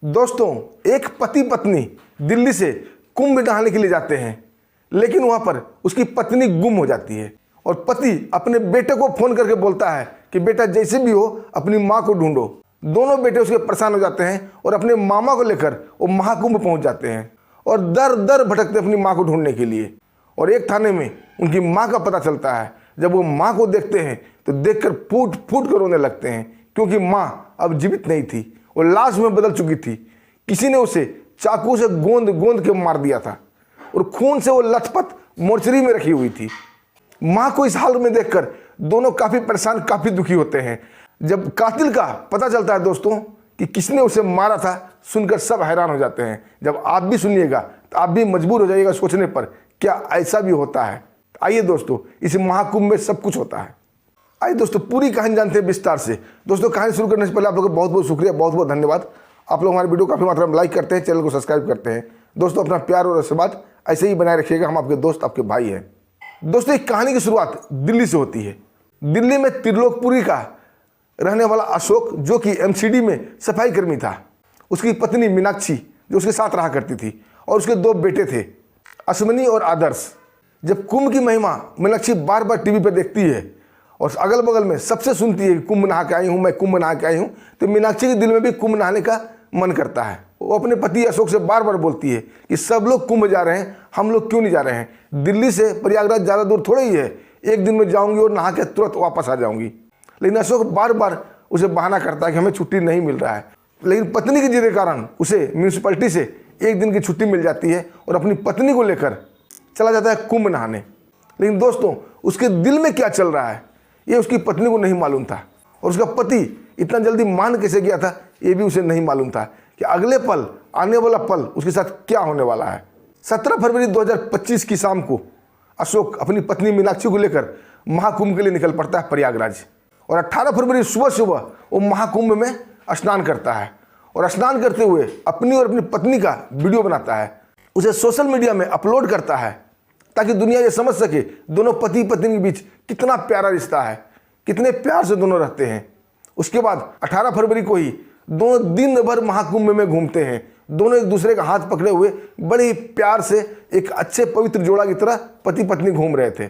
दोस्तों, एक पति पत्नी दिल्ली से कुंभ नहाने के लिए जाते हैं, लेकिन वहां पर उसकी पत्नी गुम हो जाती है और पति अपने बेटे को फोन करके बोलता है कि बेटा जैसे भी हो अपनी माँ को ढूंढो। दोनों बेटे उसके परेशान हो जाते हैं और अपने मामा को लेकर वो महाकुंभ पहुंच जाते हैं और दर दर भटकते अपनी माँ को ढूंढने के लिए। और एक थाने में उनकी माँ का पता चलता है। जब वो माँ को देखते हैं तो देखकर फूट फूट कर रोने लगते हैं, क्योंकि माँ अब जीवित नहीं थी, वो लाश में बदल चुकी थी। किसी ने उसे चाकू से गोंद गोंद के मार दिया था और खून से वो लथपथ मोर्चरी में रखी हुई थी। माँ को इस हाल में देखकर दोनों काफी परेशान, काफी दुखी होते हैं। जब कातिल का पता चलता है दोस्तों कि किसने उसे मारा था, सुनकर सब हैरान हो जाते हैं। जब आप भी सुनिएगा तो आप भी मजबूर हो जाइएगा सोचने पर, क्या ऐसा भी होता है। आइए दोस्तों, इस महाकुंभ में सब कुछ होता है। आइए दोस्तों, पूरी कहानी जानते हैं विस्तार से। दोस्तों, कहानी शुरू करने से पहले आप लोगों का बहुत बहुत शुक्रिया, बहुत बहुत धन्यवाद। आप लोग हमारे वीडियो काफी मात्रा में लाइक करते हैं, चैनल को सब्सक्राइब करते हैं। दोस्तों, अपना प्यार और आशीर्वाद ऐसे ही बनाए रखिएगा। हम आपके दोस्त, आपके भाई हैं। दोस्तों, एक कहानी की शुरुआत दिल्ली से होती है। दिल्ली में त्रिलोकपुरी का रहने वाला अशोक, जो कि एमसीडी में सफाई कर्मी था, उसकी पत्नी मीनाक्षी जो उसके साथ रहा करती थी, और उसके दो बेटे थे, अश्विनी और आदर्श। जब कुंभ की महिमा मीनाक्षी बार बार टीवी पर देखती है और अगल बगल में सबसे सुनती है कि कुंभ नहा के आई हूँ, मैं कुंभ नहा के आई हूँ, तो मीनाक्षी के दिल में भी कुंभ नहाने का मन करता है। वो अपने पति अशोक से बार बार बोलती है कि सब लोग कुंभ जा रहे हैं, हम लोग क्यों नहीं जा रहे हैं। दिल्ली से प्रयागराज ज़्यादा दूर थोड़ा ही है, एक दिन में जाऊंगी और नहा के तुरंत वापस आ जाऊंगी। लेकिन अशोक बार बार उसे बहाना करता है कि हमें छुट्टी नहीं मिल रहा है। लेकिन पत्नी की जिद के कारण उसे म्यूनसिपैलिटी से एक दिन की छुट्टी मिल जाती है और अपनी पत्नी को लेकर चला जाता है कुंभ नहाने। लेकिन दोस्तों, उसके दिल में क्या चल रहा है ये उसकी पत्नी को नहीं मालूम था, और उसका पति इतना जल्दी मान कैसे गया था ये भी उसे नहीं मालूम था कि अगले पल, आने वाला पल उसके साथ क्या होने वाला है। 17 फरवरी 2025 की शाम को अशोक अपनी पत्नी मीनाक्षी को लेकर महाकुंभ के लिए निकल पड़ता है प्रयागराज। और 18 फरवरी सुबह सुबह वो महाकुंभ में स्नान करता है और स्नान करते हुए अपनी और अपनी पत्नी का वीडियो बनाता है, उसे सोशल मीडिया में अपलोड करता है ताकि दुनिया ये समझ सके दोनों पति पत्नी के बीच कितना प्यारा रिश्ता है, कितने प्यार से दोनों रहते हैं। उसके बाद 18 फरवरी को ही दोनों दिन भर महाकुंभ में घूमते हैं। दोनों एक दूसरे का हाथ पकड़े हुए बड़े ही प्यार से एक अच्छे पवित्र जोड़ा की तरह पति पत्नी घूम रहे थे।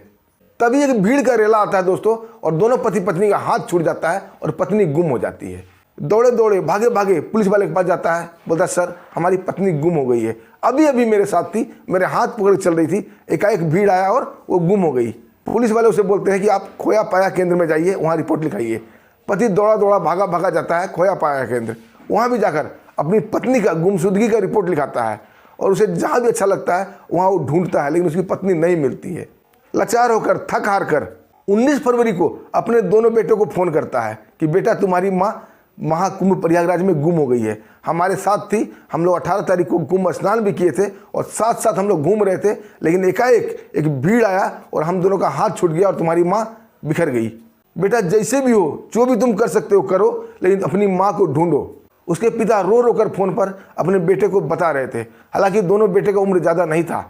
तभी एक भीड़ का रेला आता है दोस्तों, और दोनों पति पत्नी का हाथ छूट जाता है और पत्नी गुम हो जाती है। दौड़े दौड़े भागे भागे पुलिस वाले के पास जाता है, बोलता है सर हमारी पत्नी गुम हो गई है, अभी अभी मेरे साथ थी, मेरे हाथ पकड़ चल रही थी, एकाएक भीड़ आया और वो गुम हो गई। पुलिस वाले उसे बोलते हैं कि आप खोया पाया केंद्र में जाइए, वहाँ रिपोर्ट लिखाइए। पति दौड़ा दौड़ा भागा भागा जाता है खोया पाया केंद्र। वहाँ भी जाकर अपनी पत्नी का गुमशुदगी का रिपोर्ट लिखाता है और उसे जहाँ भी अच्छा लगता है वहाँ वो ढूंढता है, लेकिन उसकी पत्नी नहीं मिलती है। लाचार होकर, थक हार कर 19 फरवरी को अपने दोनों बेटों को फोन करता है कि बेटा तुम्हारी माँ महाकुंभ प्रयागराज में गुम हो गई है, हमारे साथ थी, हम लोग 18 तारीख को कुंभ स्नान भी किए थे और साथ साथ हम लोग घूम रहे थे, लेकिन एकाएक एक भीड़ आया और हम दोनों का हाथ छूट गया और तुम्हारी माँ बिखर गई। बेटा जैसे भी हो, जो भी तुम कर सकते हो करो, लेकिन अपनी माँ को ढूंढो। उसके पिता रो रो कर फोन पर अपने बेटे को बता रहे थे। हालांकि दोनों बेटे का उम्र ज़्यादा नहीं था,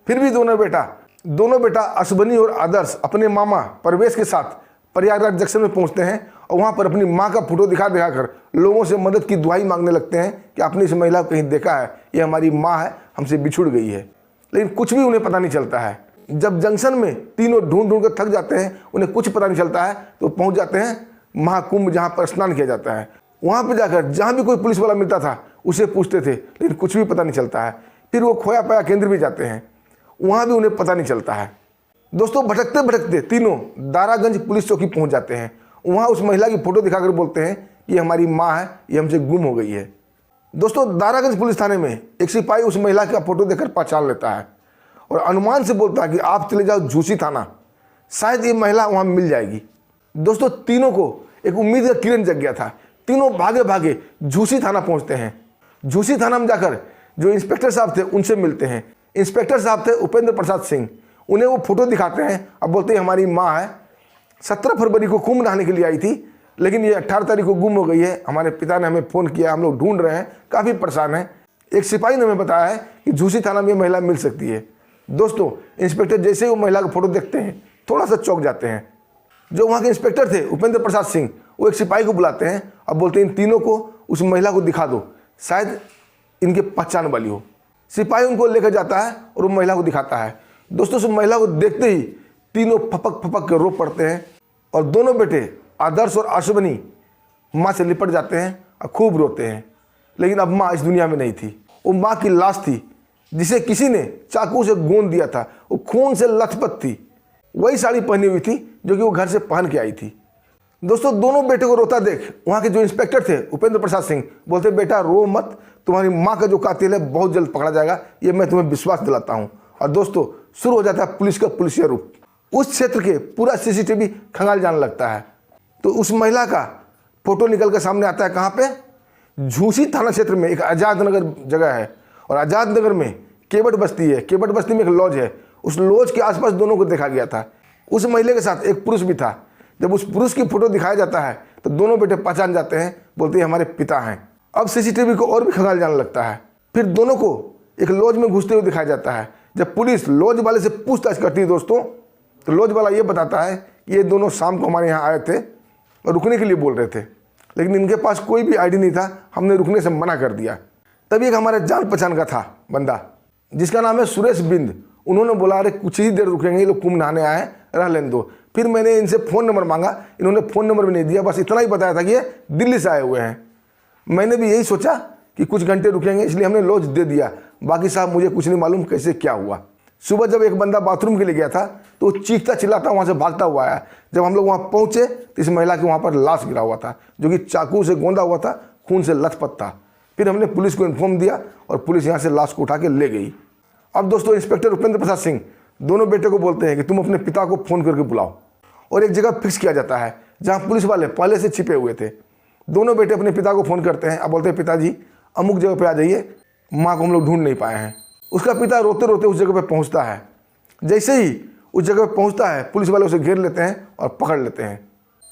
फिर भी दोनों बेटा अश्विनी और आदर्श अपने मामा परवेश के साथ प्रयागराज जंक्शन में पहुंचते हैं और वहां पर अपनी मां का फोटो दिखा कर लोगों से मदद की दुआई मांगने लगते हैं कि आपने इस महिला को कहीं देखा है, ये हमारी मां है, हमसे बिछुड़ गई है। लेकिन कुछ भी उन्हें पता नहीं चलता है। जब जंक्शन में तीनों ढूंढ ढूंढ कर थक जाते हैं, उन्हें कुछ पता नहीं चलता है, तो पहुंच जाते हैं महाकुंभ जहाँ पर स्नान किया जाता है। वहाँ पर जाकर जहाँ भी कोई पुलिस वाला मिलता था उसे पूछते थे, लेकिन कुछ भी पता नहीं चलता है। फिर वो खोया पाया केंद्र भी जाते हैं, वहाँ भी उन्हें पता नहीं चलता है। दोस्तों, भटकते भटकते तीनों दारागंज पुलिस चौकी पहुंच जाते हैं। वहाँ उस महिला की फोटो दिखाकर बोलते हैं कि हमारी माँ है, ये हमसे गुम हो गई है। दोस्तों, दारागंज पुलिस थाने में एक सिपाही उस महिला का फोटो देखकर पहचान लेता है और अनुमान से बोलता है कि आप चले जाओ झूसी थाना, शायद ये महिला वहाँ मिल जाएगी। दोस्तों, तीनों को एक उम्मीद का किरण जग गया था। तीनों भागे भागे झूसी थाना पहुँचते हैं। झूसी थाना में जाकर जो इंस्पेक्टर साहब थे उनसे मिलते हैं। इंस्पेक्टर साहब थे उपेंद्र प्रसाद सिंह। उन्हें वो फोटो दिखाते हैं। अब बोलते हैं हमारी माँ है, 17 फरवरी को कुंभ नहाने के लिए आई थी, लेकिन ये 18 तारीख को गुम हो गई है। हमारे पिता ने हमें फ़ोन किया, हम लोग ढूंढ रहे हैं, काफ़ी परेशान हैं। एक सिपाही ने हमें बताया है कि झूसी थाना में महिला मिल सकती है। दोस्तों, इंस्पेक्टर जैसे ही वो महिला का फोटो देखते हैं थोड़ा सा चौंक जाते हैं। जो वहाँ के इंस्पेक्टर थे उपेंद्र प्रसाद सिंह, वो एक सिपाही को बुलाते हैं। अब बोलते हैं इन तीनों को उस महिला को दिखा दो, शायद इनके पहचान वाली हो। सिपाही उनको लेकर जाता है और वो महिला को दिखाता है। दोस्तों, उस महिला को देखते ही तीनों फपक फपक के रो पड़ते हैं और दोनों बेटे आदर्श और अश्वनी माँ से लिपट जाते हैं और खूब रोते हैं। लेकिन अब माँ इस दुनिया में नहीं थी। वो माँ की लाश थी जिसे किसी ने चाकू से गोंद दिया था। वो खून से लथपथ थी। वही साड़ी पहनी हुई थी जो कि वो घर से पहन के आई थी। दोस्तों, दोनों बेटे को रोता देख वहाँ के जो इंस्पेक्टर थे उपेंद्र प्रसाद सिंह बोलते, बेटा रो मत, तुम्हारी माँ का जो कातिल है बहुत जल्द पकड़ा जाएगा, ये मैं तुम्हें विश्वास दिलाता हूँ। और दोस्तों, शुरू हो जाता है पुलिस का पुलिसिया रूप। उस क्षेत्र के पूरा सीसीटीवी खंगाल जाने लगता है। तो उस महिला का फोटो निकल कर सामने आता है। कहाँ पे? झूसी थाना क्षेत्र में एक आज़ाद नगर जगह है और आज़ाद नगर में केवट बस्ती है। केवट बस्ती में एक लॉज है। उस लॉज के आसपास दोनों को देखा गया था। उस महिला के साथ एक पुरुष भी था। जब उस पुरुष की फोटो दिखाया जाता है तो दोनों बेटे पहचान जाते हैं, बोलते हैं हमारे पिता हैं। अब सीसीटीवी को और भी खंगाल जाने लगता है। फिर दोनों को एक लॉज में घुसते हुए दिखाया जाता है। जब पुलिस लॉज वाले से पूछताछ करती है दोस्तों, तो लॉज वाला ये बताता है कि ये दोनों शाम को हमारे यहाँ आए थे और रुकने के लिए बोल रहे थे, लेकिन इनके पास कोई भी आईडी नहीं था। हमने रुकने से मना कर दिया। तभी एक हमारे जान पहचान का था बंदा जिसका नाम है सुरेश बिंद। उन्होंने बोला, अरे कुछ ही देर रुकेंगे, ये लोग कुंभ नहाने आए हैं, रह लेने दो। फिर मैंने इनसे फ़ोन नंबर मांगा। इन्होंने फ़ोन नंबर भी नहीं दिया, बस इतना ही बताया था कि ये दिल्ली से आए हुए हैं। मैंने भी यही सोचा कि कुछ घंटे रुकेंगे, इसलिए हमने लॉज दे दिया। बाकी साहब मुझे कुछ नहीं मालूम कैसे क्या हुआ। सुबह जब एक बंदा बाथरूम के लिए गया था तो वो चीखता चिल्लाता वहाँ से भागता हुआ आया। जब हम लोग वहाँ पहुँचे तो इस महिला के वहाँ पर लाश गिरा हुआ था जो कि चाकू से गोंदा हुआ था, खून से लथपथ था। फिर हमने पुलिस को इन्फॉर्म दिया और पुलिस यहाँ से लाश को उठा के ले गई। अब दोस्तों, इंस्पेक्टर उपेंद्र प्रसाद सिंह दोनों बेटे को बोलते हैं कि तुम अपने पिता को फ़ोन करके बुलाओ और एक जगह फिक्स किया जाता है जहाँ पुलिस वाले पहले से छिपे हुए थे। दोनों बेटे अपने पिता को फ़ोन करते हैं। अब बोलते हैं, पिताजी अमुक जगह पे आ जाइए, माँ को हम लोग ढूंढ नहीं पाए हैं। उसका पिता रोते रोते उस जगह पे पहुँचता है। जैसे ही उस जगह पे पहुँचता है, पुलिस वाले उसे घेर लेते हैं और पकड़ लेते हैं।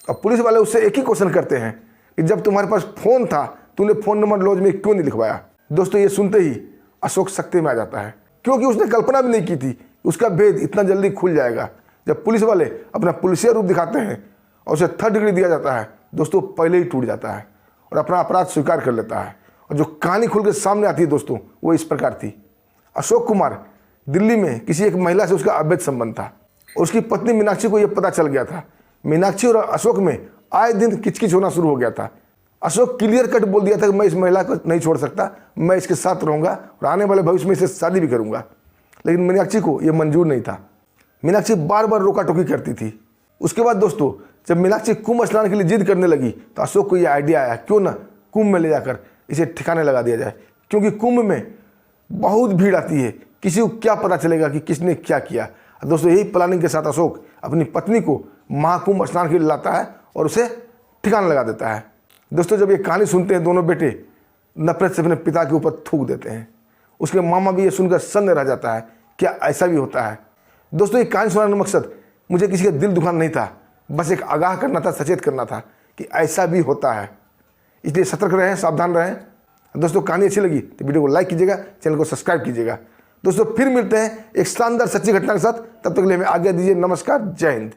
और पुलिस वाले उससे एक ही क्वेश्चन करते हैं कि जब तुम्हारे पास फ़ोन था, तूने फ़ोन नंबर लॉज में क्यों नहीं लिखवाया? दोस्तों, ये सुनते ही अशोक सख्ते में आ जाता है, क्योंकि उसने कल्पना भी नहीं की थी उसका भेद इतना जल्दी खुल जाएगा। जब पुलिस वाले अपना पुलिसिया रूप दिखाते हैं और उसे 3rd डिग्री दिया जाता है, दोस्तों पहले ही टूट जाता है और अपना अपराध स्वीकार कर लेता है। और जो कहानी खुल के सामने आती है दोस्तों, वो इस प्रकार थी। अशोक कुमार दिल्ली में किसी एक महिला से उसका अवैध संबंध था और उसकी पत्नी मीनाक्षी को यह पता चल गया था। मीनाक्षी और अशोक में आए दिन किचकिच होना शुरू हो गया था। अशोक क्लियर कट बोल दिया था कि मैं इस महिला को नहीं छोड़ सकता, मैं इसके साथ रहूँगा और आने वाले भविष्य में इससे शादी भी करूँगा। लेकिन मीनाक्षी को यह मंजूर नहीं था। मीनाक्षी बार बार रोका टोकी करती थी। उसके बाद दोस्तों, जब मीनाक्षी कुंभ स्नान के लिए जिद करने लगी तो अशोक को यह आइडिया आया, क्यों ना कुंभ में ले जाकर इसे ठिकाने लगा दिया जाए, क्योंकि कुंभ में बहुत भीड़ आती है, किसी को क्या पता चलेगा कि किसने क्या किया। दोस्तों, यही प्लानिंग के साथ अशोक अपनी पत्नी को महाकुंभ स्नान के लिए लाता है और उसे ठिकाना लगा देता है। दोस्तों, जब ये कहानी सुनते हैं दोनों बेटे नफरत से अपने पिता के ऊपर थूक देते हैं। उसके मामा भी ये सुनकर सन्न रह जाता है, क्या ऐसा भी होता है? दोस्तों, ये कहानी सुनाने का मकसद मुझे किसी का दिल दुखाना नहीं था, बस एक आगाह करना था, सचेत करना था कि ऐसा भी होता है। इसलिए सतर्क रहें, सावधान रहें। दोस्तों, कहानी अच्छी लगी तो वीडियो को लाइक कीजिएगा, चैनल को सब्सक्राइब कीजिएगा। दोस्तों, फिर मिलते हैं एक शानदार सच्ची घटना के साथ। तब तक के लिए हमें आज्ञा दीजिए। नमस्कार, जय हिंद।